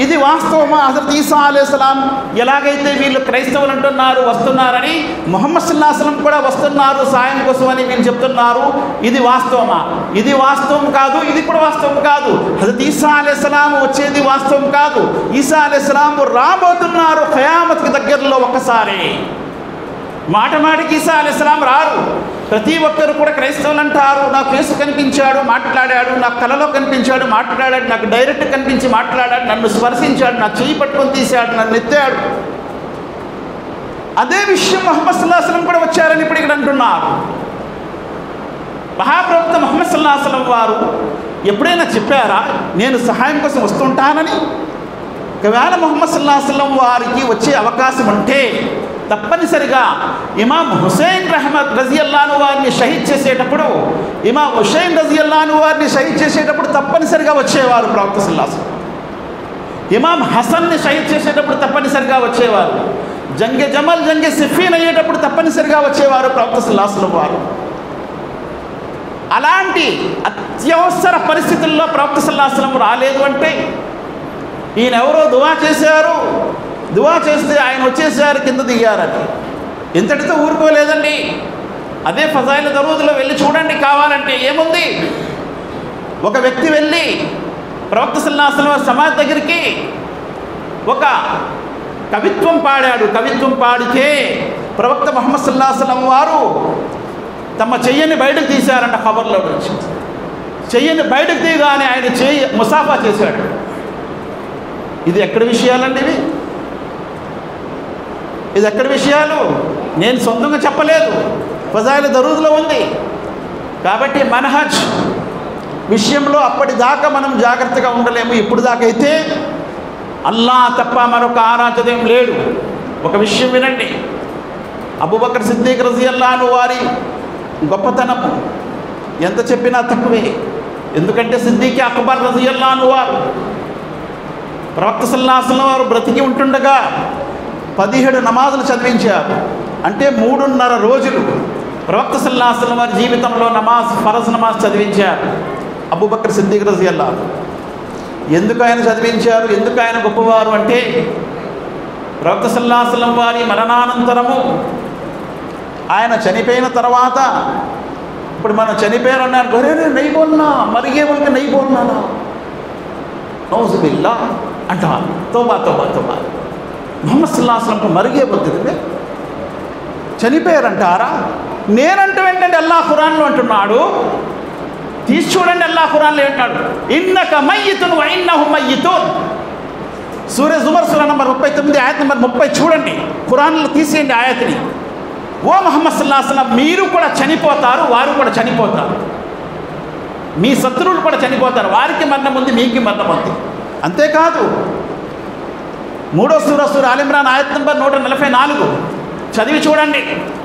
ఇది వాస్తవమా? హజరత్ ఈసా అలైహిస్సలాం ఎలాగైతే వీళ్ళు క్రైస్తవులు అంటున్నారు వస్తున్నారని, ముహమ్మద్ సల్లల్లాహు అలైహి వసల్లం కూడా వస్తున్నారు సాయం కోసం అని వీళ్ళు చెప్తున్నారు. ఇది వాస్తవమా? ఇది వాస్తవం కాదు, ఇది కూడా వాస్తవం కాదు. హజరత్ ఈసా అలైహిస్సలాం వచ్చేది వాస్తవం కాదు. ఈసా అలైహిస్సలాం రాబోతున్నారు ఖయామత్కి దగ్గరలో. ఒక్కసారి మాటికి ఈసా అలైహిస్సలాం రారు. ప్రతి ఒక్కరు కూడా క్రైస్తవులు అంటారు, నాకు యేసు కనిపించాడు, మాట్లాడాడు, నాకు కలలో కనిపించాడు, మాట్లాడాడు, నాకు డైరెక్ట్ కనిపించి మాట్లాడాడు, నన్ను స్పర్శించాడు, నా చెయ్యి పట్టుకొని తీశాడు, నన్ను ఎత్తాడు. అదే విషయం ముహమ్మద్ సల్లల్లాహు అలైహి వసల్లం కూడా వచ్చారని ఇప్పుడు ఇక్కడ అంటున్నారు. మహాప్రవక్త ముహమ్మద్ సల్లల్లాహు అలైహి వసల్లం వారు ఎప్పుడైనా చెప్పారా నేను సహాయం కోసం వస్తుంటానని? ఒకవేళ ముహమ్మద్ సల్లల్లాహు అలైహి వసల్లం వారికి వచ్చే అవకాశం ఉంటే తప్పనిసరిగా ఇమాం హుసైన్ రజియల్లాహు వారిని షహీద్ చేసేటప్పుడు, ఇమాం హుసైన్ రజియల్లాహు వారిని షహీద్ చేసేటప్పుడు తప్పనిసరిగా వచ్చేవారు ప్రవక్త సల్లల్లాహు అలైహి వసల్లం. ఇమాం హసన్ని షహీద్ చేసేటప్పుడు తప్పనిసరిగా వచ్చేవారు. జంగే జమల్ జంగే సిఫీన్ అయ్యేటప్పుడు తప్పనిసరిగా వచ్చేవారు ప్రవక్త సల్లల్లాహు అలైహి వసల్లం వారు. అలాంటి అత్యవసర పరిస్థితుల్లో ప్రవక్త సల్లల్లాహు అలైహి వసల్లం రాలేదు అంటే ఈయన ఎవరో దువా చేశారు, దువా చేస్తే ఆయన వచ్చేసారు, కింద దిగారని. ఇంతటితో ఊరుకోలేదండి. అదే ఫజాయిల్ దరూదులో వెళ్ళి చూడండి కావాలంటే ఏముంది. ఒక వ్యక్తి వెళ్ళి ప్రవక్త సల్లల్లాహు అలైహి వసల్లం సమాధి దగ్గరికి ఒక కవిత్వం పాడాడు. కవిత్వం పాడితే ప్రవక్త ముహమ్మద్ సల్లల్లాహు అలైహి వసల్లం వారు తమ చెయ్యని బయటకు తీశారంట. ఖబర్లో నుంచి చెయ్యని బయటకు తీయగానే ఆయన చెయ్యి ముసాఫా చేశాడు. ఇది ఎక్కడి విషయాలండి? ఇది ఎక్కడి విషయాలు? నేను సొంతంగా చెప్పలేదు, ఫజాయిల్ దరూదులో ఉంది. కాబట్టి మనహజ్ విషయంలో అప్పటిదాకా మనం జాగ్రత్తగా ఉండలేము. ఇప్పుడు దాకా అయితే అల్లాహ్ తప్ప మరొక ఆరాధ్యం లేడు. ఒక విషయం వినండి, అబూబకర్ సిద్దీక్ రజియల్లాహు అన్హు వారి గొప్పతనము ఎంత చెప్పినా తక్కువే. ఎందుకంటే సిద్దీక్ అక్బర్ రజియల్లాహు అన్హు వారు ప్రవక్త సల్లల్లాహు అలైహి వసల్లం వారు బ్రతికి ఉంటుండగా 17 నమాజులు చదివించారు. అంటే 3.5 రోజులు ప్రవక్త సల్లల్లాహు అలైహి వసల్లం వారి జీవితంలో ఫరజ్ నమాజ్ చదివించారు అబూబకర్ సిద్దీక్ రజియల్లాహు అన్హు. ఎందుకు ఆయన చదివించారు, ఎందుకు ఆయన గొప్పవారు అంటే ప్రవక్త సల్లల్లాహు అలైహి వసల్లం వారి మరణానంతరము ఆయన చనిపోయిన తర్వాత, ఇప్పుడు మనం చనిపోయారు అన్నారు, గొరే నై బోల్నా మరిగే వాళ్ళకి నై బోల్నానా నౌజుబిల్లా అంటారు. తోబా తోబా తోబా. ముహమ్మద్ సల్లల్లాహు అలైహి వసల్లం మరిగే బొద్దుతుంది చనిపోయారంటారా? నేనంటూ ఏంటంటే అల్లాహ్ ఖురాన్లో అంటున్నాడు, తీసి చూడండి అల్లాహ్ ఖురాన్లో ఏంటాడు, ఇన్నక మయ్యితున్ వ ఇన్నహుం మయ్యితున్. సూర జుమర్ సూర నంబర్ 39 ఆయత్ నంబర్ 30 చూడండి, ఖురాన్లో తీసేయండి ఆయత్ని. ఓ ముహమ్మద్ సల్లల్లాహు అలైహి వసల్లం మీరు కూడా చనిపోతారు, వారు కూడా చనిపోతారు, మీ శత్రువులు కూడా చనిపోతారు, వారికి మరణం ఉంది, మీకు మరణం ఉంది. అంతేకాదు 3వ సూర ఆల్ ఇమ్రాన్ ఆయత్ నంబర్ 144 చదివి చూడండి,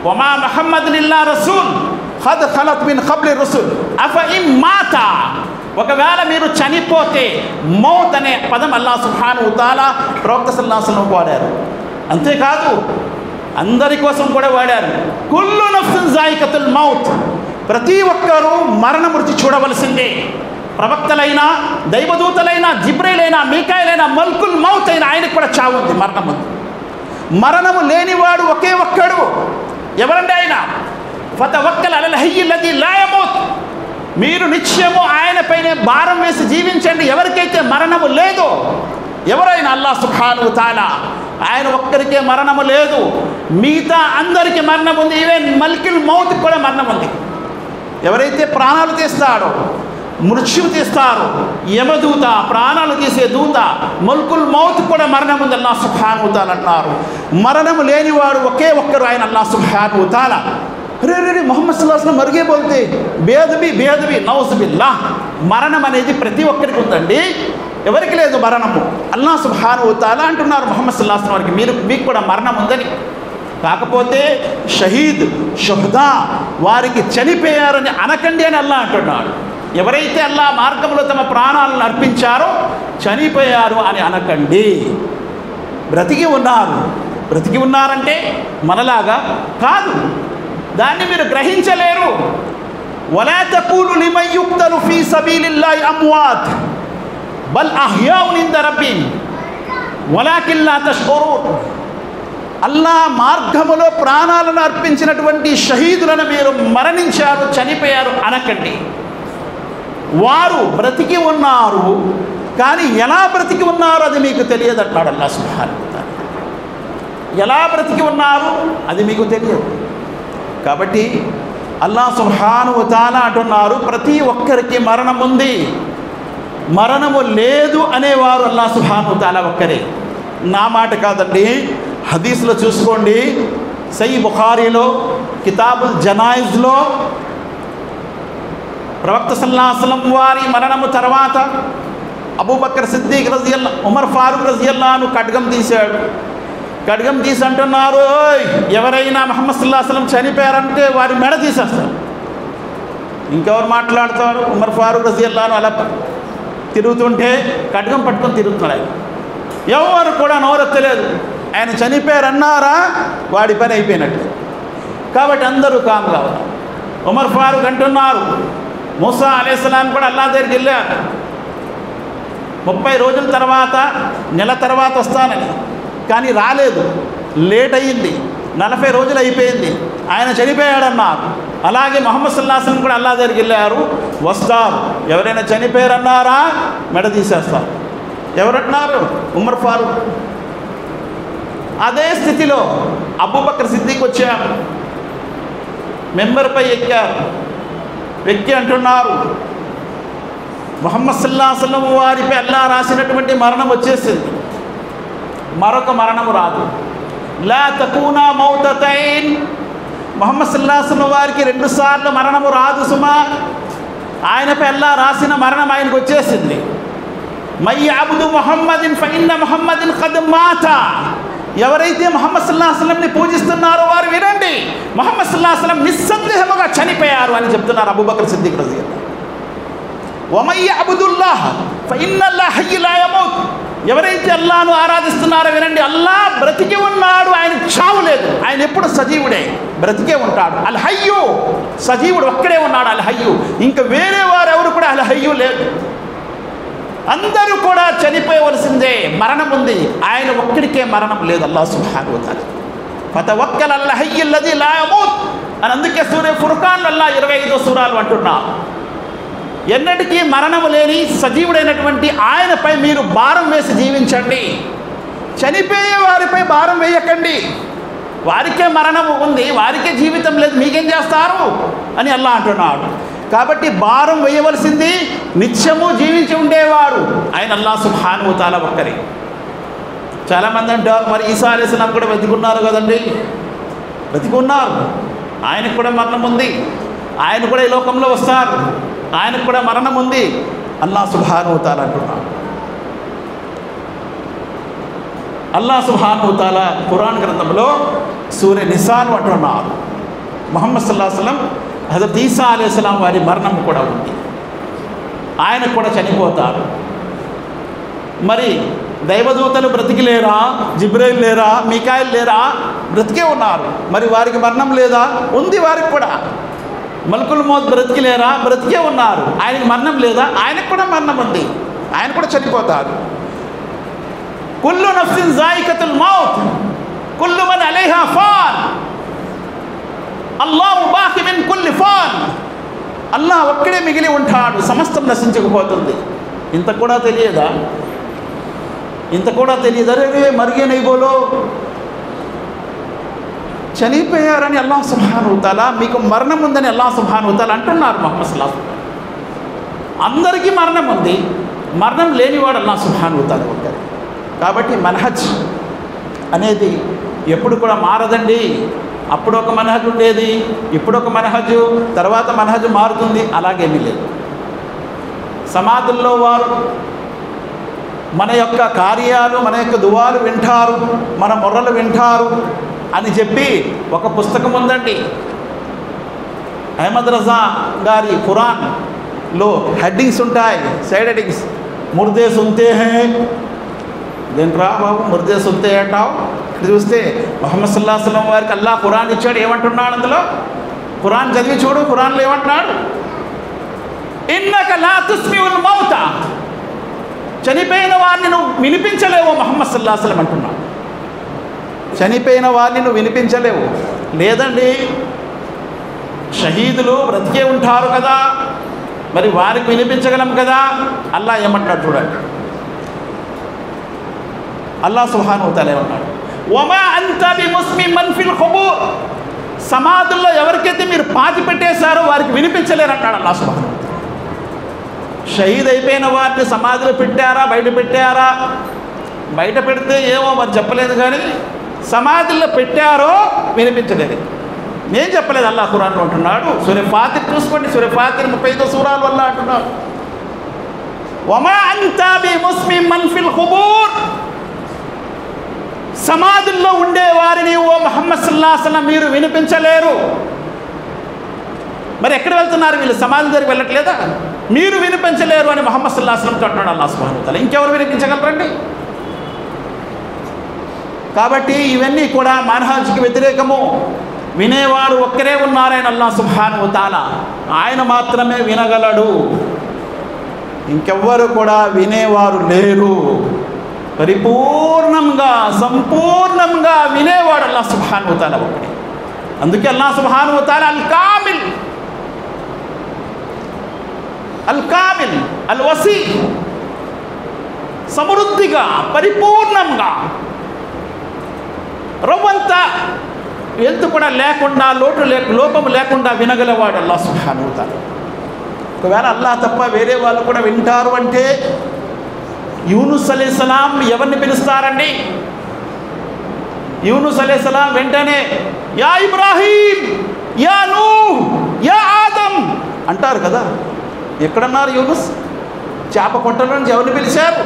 వమా ముహమ్మదున్ ఇల్లా రసూల్ ఖద్ ఖలత్ మిన్ ఖబ్లి రసూల్ అఫ ఇన్ మాత. ఒకవేళ మీరు చనిపోతే మౌత్ అనే పదం అల్లాహ్ సుబ్హానహు వ తఆలా ప్రవక్త సల్లల్లాహు అలైహి వసల్లం వాడారు. అంతేకాదు అందరి కోసం కూడా వాడారు, కుల్లు నఫ్సిన్ జాయికతుల్ మౌత్. ప్రతి ఒక్కరూ మరణం రుచి చూడవలసిందే. ప్రవక్తలైనా, దైవదూతలైనా, జిబ్రైలైనా, మీకాయిలైనా, మల్కుల్ మౌత్ అయినా ఆయనకు కూడా చావు ఉంది, మరణం ఉంది. మరణము లేనివాడు ఒకే ఒక్కడు. ఎవరండి ఆయన? ఫతవక్కల్ అలల్ హయ్యిల్ లదీ లా యమూత్. మీరు నిత్యము ఆయనపైనే భారం వేసి జీవించండి. ఎవరికైతే మరణము లేదో, ఎవరైనా అల్లాహ్ సుబ్హానహు వ తఆలా ఆయన ఒక్కరికే మరణము లేదు, మిగతా అందరికీ మరణం ఉంది. ఈవెన్ మల్కుల్ మౌత్ కూడా మరణం ఉంది. ఎవరైతే ప్రాణాలు తీస్తాడో, మృత్యువు తీస్తారు, యమదూత ప్రాణాలు తీసే దూత, మల్కుల్ మౌత్ కూడా మరణం ఉంది అల్లాహ్ సుబ్హానహు వ తఆలా అన్నారు. మరణము లేనివాడు ఒకే ఒక్కరు ఆయన అల్లాహ్ సుబ్హానహు వ తఆలా. రే మొహమ్మద్ సల్లల్లాహు అలైహి వసల్లం మరిగే బోల్తే బేదబి నౌజుబిల్లా. మరణం అనేది ప్రతి ఒక్కరికి ఉందండి, ఎవరికి లేదు మరణము. అల్లాహ్ సుబ్హానహు వ తఆలా అంటున్నారు ముహమ్మద్ సల్లల్లాహు అలైహి వసల్లం వారికి, మీకు కూడా మరణం ఉందని. కాకపోతే షహీద్, షుహదా వారికి చనిపోయారని అనకండి అని అల్లాహ్ అంటున్నాడు. ఎవరైతే అల్లాహ్ మార్గంలో తమ ప్రాణాలను అర్పించారో చనిపోయారు అని అనకండి. బ్రతికి ఉన్నారంటే మనలాగా కాదు, దాన్ని మీరు గ్రహించలేరు. వలా తఖూలు లిమన్ యుక్తలు ఫీ సబీలిల్లాహి అమ్వాత్ బల్ అహ్యాఉన్ ఇంద రబ్బిహిమ్ వలాకిన్ లా తష్ఉరూన్. అల్లాహ్ మార్గములో ప్రాణాలను అర్పించినటువంటి షహీదులను మీరు మరణించారు, చనిపోయారు అనకండి. వారు బ్రతికి ఉన్నారు, కానీ ఎలా బ్రతికి ఉన్నారు అది మీకు తెలియదు అంటాడు అల్లాహ్ సుబ్హానహు వ తఆలా. ఎలా బ్రతికి ఉన్నారు అది మీకు తెలియదు. కాబట్టి అల్లాహ్ సుబ్హానహు వ తఆలా అంటున్నారు, ప్రతి ఒక్కరికి మరణం ఉంది, మరణము లేదు అనేవారు అల్లాహ్ సుబ్హానహు వ తఆలా ఒక్కరే. నా మాట కాదండి, హదీస్లో చూసుకోండి, సహీహ్ బుఖారీలో కితాబుల్ జనాయిజ్లో ప్రవక్త సల్లల్లాహు అలైహి వసల్లం వారి మరణము తర్వాత అబూబకర్ సిద్దీక్ రజియల్లాహు, ఉమర్ ఫారూక్ రజియల్లాహు అన్హు ఖడ్గం తీశాడు. ఖడ్గం తీసి అంటున్నారు, ఎవరైనా ముహమ్మద్ సల్లల్లాహు అలైహి వసల్లం చనిపోయారంటే వారి మెడ తీసేస్తారు. ఇంకెవరు మాట్లాడతారు? ఉమర్ ఫారూక్ రజియల్లాహు అన్హు అలా తిరుగుతుంటే ఖడ్గం పట్టుకొని తిరుగుతున్నాడు. ఎవరు కూడా నోరెత్తలేదు. ఆయన చనిపోయారన్నారా వాడి పని అయిపోయినట్టు. కాబట్టి అందరూ కామ్ కావాలి. ఉమర్ ఫారూక్ అంటున్నారు, మూసా అలైహిస్సలాం కూడా అల్లా దగ్గరికి వెళ్ళారు 30 రోజుల తర్వాత, నెల తర్వాత వస్తానని. కానీ రాలేదు, లేట్ అయ్యింది, 40 రోజులు అయిపోయింది, ఆయన చనిపోయాడన్నారు. అలాగే ముహమ్మద్ సల్లల్లాహు అలైహి వసల్లం కూడా అల్లా దగ్గరికి వెళ్ళారు, వస్తారు, ఎవరైనా చనిపోయారన్నారా మెడ తీసేస్తారు. ఎవరంటున్నారు? ఉమర్ ఫారూక్. అదే స్థితిలో అబూబకర్ సిద్దిక్ వచ్చారు, మెంబర్పై ఎక్కారు. ఎక్కి అంటున్నారు, ముహమ్మద్ సల్లల్లాహు అలైహి వసల్లం వారిపై అల్లా రాసినటువంటి మరణం వచ్చేసింది, మరొక మరణము రాదు. లా తకూనా మౌతతైన్, ముహమ్మద్ సల్లల్లాహు అలైహి వసల్లం వారికి 2 సార్లు మరణము రాదు సుమా. ఆయనపై అల్లా రాసిన మరణం ఆయనకు వచ్చేసింది. మై యఅబుదు ముహమ్మదిన్ ఫఇన్న ముహమ్మదిన్ ఖద్ మాత. ఎవరైతే ముహమ్మద్ సల్లల్లాహు అలైహి వసల్లంని పూజిస్తున్నారో వారు వినండి, ముహమ్మద్ సల్లల్లాహు అలైహి వసల్లం నిస్సందేహముగా చనిపోయారు అని చెప్తున్నారు అబూబకర్ సిద్దిక్ రజియల్లాహు. వమై యఅబుదుల్లాహ్ ఫఇన్నల్లాహ హయ్యు లా యమూత్. ఎవరైతే అల్లాహ్ను ఆరాధిస్తున్నారో వినండి, అల్లాహ్ బ్రతికి ఉన్నాడు, ఆయన చావు లేదు, ఆయన ఎప్పుడు సజీవుడే, బ్రతికే ఉంటాడు. అల్ హయ్యు, సజీవుడు ఒక్కడే ఉన్నాడు, అల్ హయ్యు. ఇంకా వేరే వారు ఎవరు కూడా అల్ హయ్యు లేదు. అందరూ కూడా చనిపోవలసిందే, మరణం ఉంది, ఆయన ఒక్కడికే మరణం లేదు. అల్లాహ్ సుబ్హానహు వ తఆలా ఫతవక్కల్ అల్ హయ్యల్ లదీ లా యమూత్ అని అందుకే సూరా ఫుర్ఖాన్ అల్లాహ్ 25వ సూరాలు అంటున్నారు, ఎన్నటికీ మరణము లేని సజీవుడైనటువంటి ఆయనపై మీరు భారం వేసి జీవించండి, చనిపోయే వారిపై భారం వేయకండి. వారికే మరణము ఉంది, వారికే జీవితం లేదు, మీకేం చేస్తారు అని అల్లాహ్ అంటున్నాడు. కాబట్టి భారం వేయవలసింది నిత్యము జీవించి ఉండేవాడు ఆయన అల్లాహ్ సుబ్హానహు వ తఆలా ఒక్కరే. చాలామంది అంటారు, మరి ఈసా అలైహిస్సలాం కూడా బతికున్నారు కదండి. బతికున్నారు, ఆయనకు కూడా మరణం ఉంది, ఆయన కూడా ఈ లోకంలో వస్తారు, ఆయనకు కూడా మరణం ఉంది. అల్లాహ్ సుబ్హానహు వ తఆలా అంటున్నాడు. అల్లాహ్ సుబ్హానహు వ తఆలా ఖురాన్ గ్రంథంలో సూరా నిసాలో అంటున్నారు, ముహమ్మద్ సల్లల్లాహు అలైహి వసల్లం హజరత్ ఈసా అలైహిస్సలాం వారి మరణం కూడా ఉంది, ఆయన కూడా చనిపోతారు. మరి దైవదూతలు బ్రతికి లేరా? జిబ్రైల్ లేరా? మీకాయిల్ లేరా? బ్రతికే ఉన్నారు. మరి వారికి మరణం లేదా? ఉంది వారికి కూడా. మల్కుల్ మౌత్ బ్రతికి లేరా? బ్రతికే ఉన్నారు. ఆయనకి మరణం లేదా? ఆయనకు కూడా మరణం ఉంది, ఆయన కూడా చనిపోతారు. కుల్లు నఫ్సిన్ జాయికతుల్ మౌత్ కుల్లు మన్ అలైహా ఫాన్ అల్లాహు బాకి మిన్ కుల్లి ఫాన్. అల్లాహ్ ఒక్కడే మిగిలి ఉంటాడు, సమస్తం నశించకపోతుంది. ఇంత కూడా తెలియదా? ఇంత కూడా తెలియదు. అరే మరిగే నైబోలో చనిపోయారని అల్లాహ్ సుబ్హానహు వ తఆలా, మీకు మరణం ఉందని అల్లాహ్ సుబ్హానహు వ తఆలా అంటున్నారు ముహమ్మద్ సల్లల్లాహు అలైహి వసల్లం. అందరికీ మరణం ఉంది, మరణం లేనివాడు అల్లాహ్ సుబ్హానహు వ తఆలా ఒక్కరే. కాబట్టి మనహజ్ అనేది ఎప్పుడు కూడా మారదండి. అప్పుడు ఒక మనహజ్ ఉండేది, ఇప్పుడు ఒక మనహజు, తర్వాత మనహజు మారుతుంది, అలాగేమీ లేదు. సమాధుల్లో వారు మన యొక్క కార్యాలు, మన యొక్క దువాలు వింటారు, మన మొర్రలు వింటారు అని చెప్పి ఒక పుస్తకం ఉందండి, అహ్మద్ రజా గారి ఖురాన్లో హెడ్డింగ్స్ ఉంటాయి, సైడ్ హెడ్డింగ్స్. ముర్దే సున్తే హే, దేంట్రా బాబు ముర్దే సున్తే అంటావు? ఇక్కడ చూస్తే ముహమ్మద్ సల్లల్లాహు అలైహి వసల్లం వారికి అల్లాహ్ ఖురాన్ ఇచ్చాడు, ఏమంటున్నాడు అందులో? ఖురాన్ చదివి చూడు, ఖురాన్లో ఏమంటున్నాడు? ఇన్నక లా తుస్మిఉల్ మౌత, చనిపోయిన వారిని నువ్వు వినిపించలేవు ముహమ్మద్ సల్లల్లాహు అలైహి వసల్లం అంటున్నాడు. చనిపోయిన వారిని నువ్వు వినిపించలేవు. లేదండి, షహీదులు బ్రతికే ఉంటారు కదా, మరి వారికి వినిపించగలం కదా. అల్లాహ్ ఏమంటాడు చూడండి, అల్లాహ్ సుబ్హానహు వ తఆలా ఏమన్నాడు? వమా అంత బిముస్మి మన్ ఫిల్ ఖుబూర్, సమాధుల్లో ఎవరికైతే మీరు పాతి పెట్టేశారో వారికి వినిపించలేరు అంటాడు అల్లాహ్ సుబ్హానహు వ తఆలా. షహీద్ అయిపోయిన వారిని సమాధిలో పెట్టారా, బయట పెట్టారా? బయట పెడితే ఏమో మరి చెప్పలేదు, కానీ సమాధిలో పెట్టారో వినిపించలేదు. నేను చెప్పలేదు, అల్లాహ్ ఖురాన్లో అంటున్నాడు. సూరా ఫాతిర్ చూసుకోండి, సూరా ఫాతిర్ 35 సూరాల వల్ల అంటున్నాడు, వమా అంత బిముస్మి మన్ ఫిల్ ఖుబూర్, సమాధుల్లో ఉండే వారిని ఓ ముహమ్మద్ సల్లల్లాహు అలైహి వసల్లం మీరు వినిపించలేరు. మరి ఎక్కడ వెళ్తున్నారు వీళ్ళు? సమాధి దగ్గరికి వెళ్ళట్లేదా? మీరు వినిపించలేరు అని ముహమ్మద్ సల్లల్లాహు అలైహి వసల్లంతో అంటున్నాడు అల్లాహ్ సుబ్హానహు వ తఆలా. ఇంకెవరు వినిపించగలరండి? కాబట్టి ఇవన్నీ కూడా మనహజ్కి వ్యతిరేకము. వినేవాడు ఒక్కరే ఉన్నారాయన అల్లాహ్ సుబ్హానహు వ తఆలా, ఆయన మాత్రమే వినగలడు, ఇంకెవ్వరు కూడా వినేవారు లేరు. పరిపూర్ణంగా సంపూర్ణంగా వినేవాడు అల్లాహ్ సుబ్హానహు వ తఆలా ఒక్కడే. అందుకే అల్లాహ్ సుబ్హానహు వ తఆలా అల్ కామిల్, అల్ కామిల్, అల్ వసీ, సమృద్ధిగా పరిపూర్ణంగా రవ్వంత ఎంత కూడా లేకుండా లోపము లేకుండా వినగలవాడు అల్లాహ్ సుబ్హానహు వ తఆలా. ఒకవేళ అల్లాహ్ తప్ప వేరే వాళ్ళు కూడా వింటారు అంటే యూనుస్ అలైహిస్సలాం ఎవరిని పిలుస్తారండి? యూనుస్ అలైహిస్సలాం వెంటనే యా ఇబ్రాహీం, యా నూహ్, యా ఆదం అంటారు కదా. ఎక్కడన్నారు యూనుస్? చేప కొట్టలో నుంచి ఎవరిని పిలిచారు?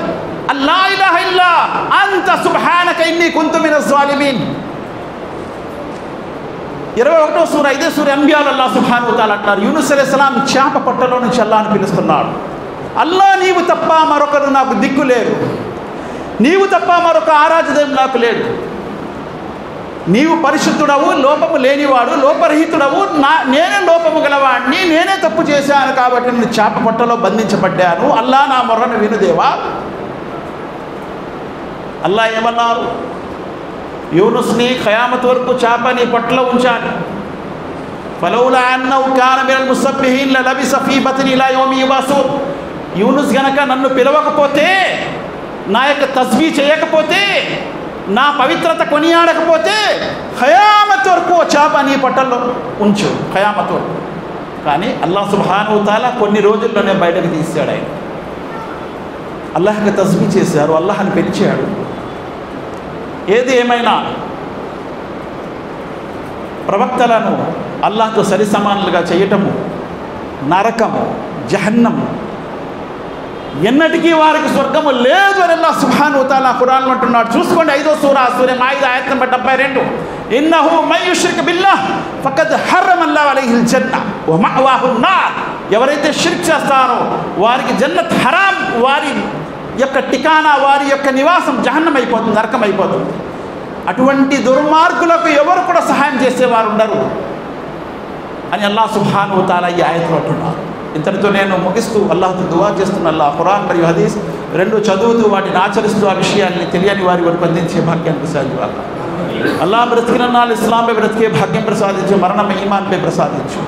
అల్లా ఇలాహ ఇల్లా అంత సుబ్హానక ఇన్నీ కుంతు మినజ్ జాలిమీన్. 21వ సూర, ఇదే సూర అంబియాలో అల్లాహ్ సుబ్హానహు వ తఆలా అంటారు, యూనుస్ అలైహిస్సలాం చేప పొట్టలో నుంచి అల్లాహ్ని పిలుస్తున్నాడు. అల్లా నీవు తప్ప మరొకరు నాకు దిక్కు లేరు, నీవు తప్ప మరొక ఆరాధ్యదైవం నాకు లేడు, నీవు పరిశుద్ధుడవు, లోపము లేనివాడు, లోపరహితుడవు, నేనే లోపము గలవాడిని, నేనే తప్పు చేశాను కాబట్టి నేను చేప పొట్టలో బంధించబడ్డాను, అల్లా నా మొర్రను వినుదేవా. అల్లా ఏమన్నారు? యూనుస్ని ఖయామత్ వరకు చేపని పొట్టలో ఉంచాను. ఫలౌలా అన్నహు కాన మినల్ ముసబ్బిహీన్ లలబిస ఫీ బత్ని ఇలా యౌమి యుబాసూన్. యూనుస్ గనక నన్ను పిలవకపోతే, నా యొక్క తస్బీ చేయకపోతే, నా పవిత్రత కొనియాడకపోతే ఖయామత్ వరకు చేప నీ పొట్టల్లో ఉంచు, ఖయామత్ వరకు. కానీ అల్లాహ్ సుబ్హానహు వ తఆలా కొన్ని రోజుల్లోనే బయటకు తీశాడు. ఆయన అల్లాహ్కి తస్బీ చేశారు, అల్లాహ్ని పిలిచాడు. ఏది ఏమైనా ప్రవక్తలను అల్లాహ్తో సరి సమానులుగా చేయటము నరకము, జహన్నము, ఎన్నటికీ వారికి స్వర్గము లేదు అని అల్లాహ్ సుబ్హానహు వ తఆలా ఖురాన్లో అంటున్నాడు. చూసుకోండి 5వ సూర, సూర మాయిదా ఆయత్ నంబర్ 72. ఇన్నహు మన్ యుష్రిక్ బిల్లాహ్ ఫకద్ హర్రమల్లాహు అలైహిల్ జన్న వ మఅవాహున్ నార్. ఎవరైతే షిర్క్ చేస్తారో వారికి జన్నత్ హరాం, వారి యొక్క టికానా, వారి యొక్క నివాసం జహన్నం అయిపోతుంది, నరకం అయిపోతుంది. అటువంటి దుర్మార్గులకు ఎవరు కూడా సహాయం చేసేవారు ఉండరు అని అల్లాహ్ సుబ్హానహు వ తఆలా ఈ ఆయత్లో అంటున్నారు. ఇంతటితో నేను ముగిస్తూ అల్లాహ్తో దువా చేస్తున్న అల్లాహ్ ఖురాన్ మరియు హదీస్ రెండు చదువుతూ వాటిని ఆచరిస్తూ ఆ విషయాన్ని తెలియని వారి వరకు అందించే భాగ్యం ప్రసాదించు. అల్లాహ్ బ్రతికిన నాళ్ళు ఇస్లాంపై బ్రతికే భాగ్యం ప్రసాదించు, మరణం ఈమాన్పై ప్రసాదించు.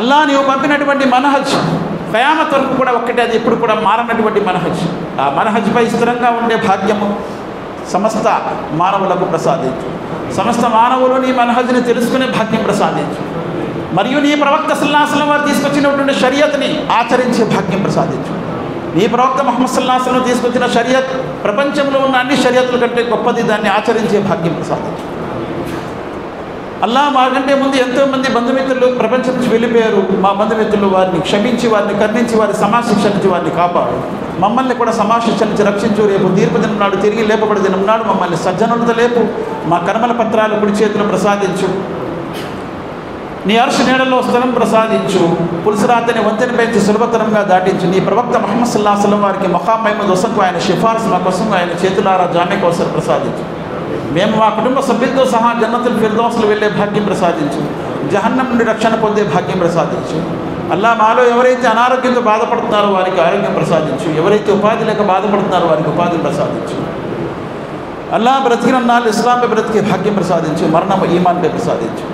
అల్లాహ్ నీవు పంపినటువంటి మనహజ్ ఖయామత్ వరకు కూడా ఒక్కటే, అది ఎప్పుడు కూడా మారనటువంటి మనహజ్. ఆ మనహజ్పై స్థిరంగా ఉండే భాగ్యము సమస్త మానవులకు ప్రసాదించు. సమస్త మానవులు నీ మనహజ్ని తెలుసుకునే భాగ్యం ప్రసాదించు. మరియు నీ ప్రవక్త సల్లల్లాహు అలైహి వసల్లం వారు తీసుకొచ్చినటువంటి షరియత్ని ఆచరించే భాగ్యం ప్రసాదించు. నీ ప్రవక్త ముహమ్మద్ సల్లల్లాహు అలైహి వసల్లం తీసుకొచ్చిన షరియత్ ప్రపంచంలో ఉన్న అన్ని షరియత్ల కంటే గొప్పది, దాన్ని ఆచరించే భాగ్యం ప్రసాదించు. అల్లాహ్ మాకంటే ముందు ఎంతోమంది బంధుమిత్రులు ప్రపంచం నుంచి వెళ్ళిపోయారు. మా బంధుమిత్రులు వారిని క్షమించి, వారిని కరుణించి, వారి సమాశిక్ష నుంచి వారిని కాపాడు. మమ్మల్ని కూడా సమాశిక్ష నుంచి రక్షించు. రేపు తీర్పు దినం నాడు, తిరిగి లేపబడి దినం నాడు మమ్మల్ని సజ్జనులతో లేపు. మా కర్మల పత్రాలు కుడి చేతులు ప్రసాదించు. నీ అర్ష్ నీడల్లో స్థలం ప్రసాదించు. పులుసురాతని వంతెనపైంచి సులభతరంగా దాటించు. నీ ప్రవక్త ముహమ్మద్ సల్లల్లాహు అలైహి వసల్లం వారికి మఖామ్ మహమూద్ వసంకు ఆయన సిఫారసు మా కోసం ఆయన చేతులారా జామే కౌసర్ ప్రసాదించు. మేము మా కుటుంబ సభ్యులతో సహా జన్నతుల్ ఫిర్దౌస్లో వెళ్ళే భాగ్యం ప్రసాదించు. జహన్నం నుండి రక్షణ పొందే భాగ్యం ప్రసాదించు. అల్లా మాలో ఎవరైతే అనారోగ్యంతో బాధపడుతున్నారో వారికి ఆరోగ్యం ప్రసాదించు. ఎవరైతే ఉపాధి లేక బాధపడుతున్నారో వారికి ఉపాధిని ప్రసాదించు. అల్లా బ్రతికిన నాళ్ళు ఇస్లాంపై బ్రతికే భాగ్యం ప్రసాదించు. మరణం ఈమాన్పై ప్రసాదించు.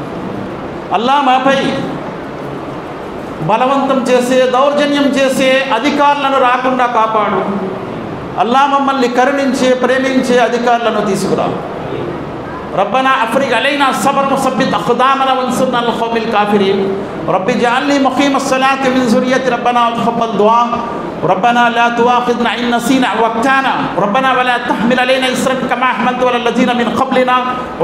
అల్లా మాపై బలవంతం చేసే, దౌర్జన్యం చేసే అధికారులను రాకుండా కాపాడు. అల్లా మమ్మల్ని కరుణించే, ప్రేమించే అధికారులను తీసుకురా. ربنا افرغ علينا الصبر وثبت اقدامنا وانصرنا على القوم الكافرين رب اجعلني مقيم الصلاة من ذريتي ربنا وتقبل دعاء ربنا لا تؤاخذنا إن نسينا أو أخطأنا ربنا ولا تحمل علينا إصرا كما حملت على الذين من قبلنا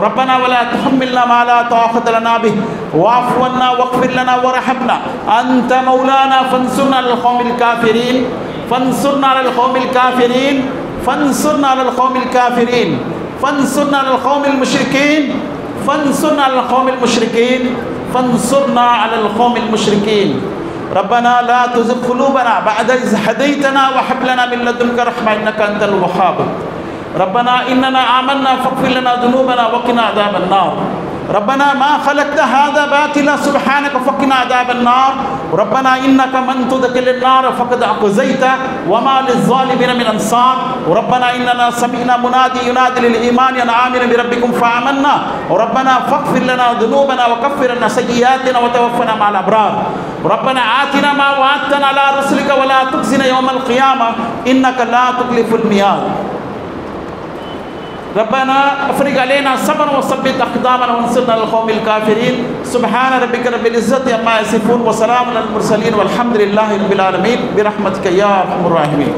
ربنا ولا تحملنا ما لا طاقة لنا به واعف عنا واغفر لنا وارحمنا أنت مولانا فانصرنا على القوم الكافرين فانصرنا على القوم الكافرين فانصرنا على القوم الكافرين فانصرنا على القوم المشركين فانصرنا على القوم المشركين فانصرنا على القوم المشركين ربنا لا تزغ قلوبنا بعد إذ هديتنا وهب لنا من لدنك رحمة إنك أنت الوهاب ربنا إننا آمنا فاغفر لنا ذنوبنا وقنا عذاب النار ربنا ما خلقت هذا باطلا سبحانك فقنا عذاب النار ربنا إنك من تدخل النار فقد أخزيته وما للظالمين من أنصار ربنا إننا سمعنا منادي ينادي للإيمان أن آمنوا بربكم فآمنا ربنا فاغفر لنا ذنوبنا وكفر عنا سيئاتنا وتوفنا مع الأبرار ربنا آتنا ما وعدتنا على رسلك ولا تخزنا يوم القيامة إنك لا تخلف الميعاد ربنا افرغ علينا صبرا وثبت اقدامنا وانصرنا على القوم الكافرين سبحان ربك رب العزة عما يصفون وسلام على المرسلين والحمد لله رب العالمين برحمتك يا ارحم الراحمين.